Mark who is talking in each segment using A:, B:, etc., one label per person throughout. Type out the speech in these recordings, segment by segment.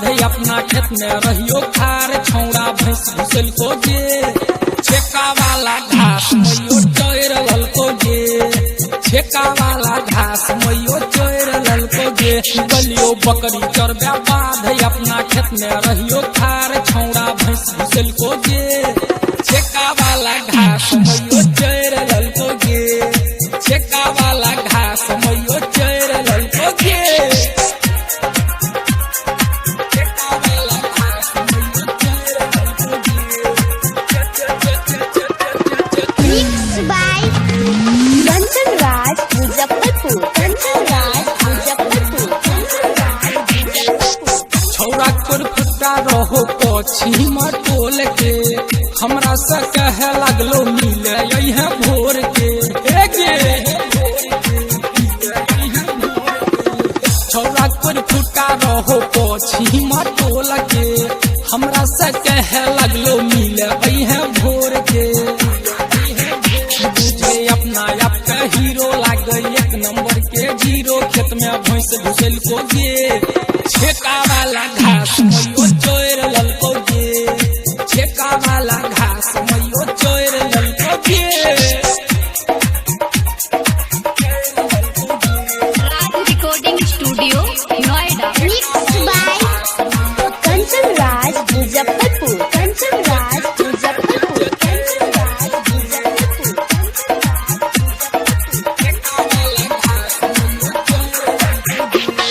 A: बाद अपना खेत में रहियो खार छौड़ा भैंस घुसल को जे छेका वाला घास मैयो चोर ललको जे छेका वाला घास मैयो चोर ललको जे गलियो बकरी चरबे बाद अपना खेत में रहियो खार छौड़ा भैंस घुसल को जे छेका वाला घास मैयो चोर ललको जे छेका वाला घास मैयो चोर ललको जे रहो पछी मटोल के हमरा से कहे लगलो मिले यही भोर के छौरा कोर फुटा रहो पछी मटोल के हमरा से कहे लगलो मिले यही भोर के तुझे अपना आप का हीरो लागे एक नंबर के जीरो खेत में भैंस घुसल को जे छेका वाला घास मैयो चोर ललको जे छेका वाला घास मैयो चोर ललको जे
B: recording studio Noida mix by Kanchan Raj Muzaffarpur Kanchan Raj Muzaffarpur Kanchan Raj Muzaffarpur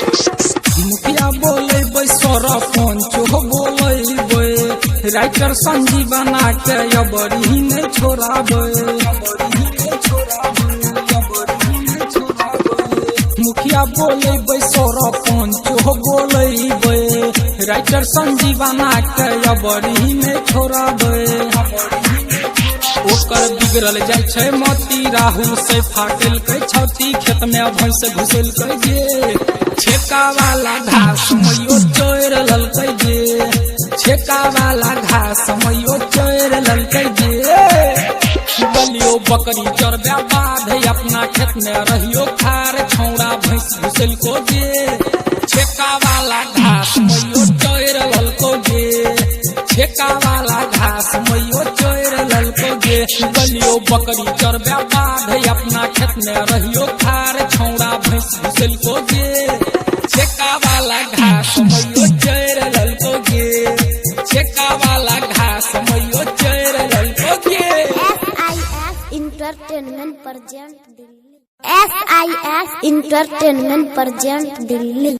A: मुखिया बोले बैसरा पंचो बोले राइटर संजीवना के अबरी नहीं छोड़ाबे मुखिया बोले बैसरा पंचो बोले राइटर संजीवना के अबरी नहीं छोड़ाबे ओकर बिगड़ल जाय छै मोती राहुल से फाटल के छौती खेत में भैंस घुसल के जे छेका वाला घास मैयो चोर ललकै जे छेका वाला घास मैयो चोर ललकै जे गलियो बकरी चरबे बाद अपना खेत में रहियो खार छौड़ा भैंस घुसल को जे छेका वाला घास मैयो चोर ललको जे छेका वाला घास मैयो चोर ललको जे गलियो बकरी चरबे बाद अपना खेत में रहियो खार छौड़ा भैंस घुसल को जे छेका वाला घास मैयो चोर ललको जे छेका वाला घास मैयो चोर ललको जे
B: SIS entertainment present Delhi SIS entertainment present Delhi.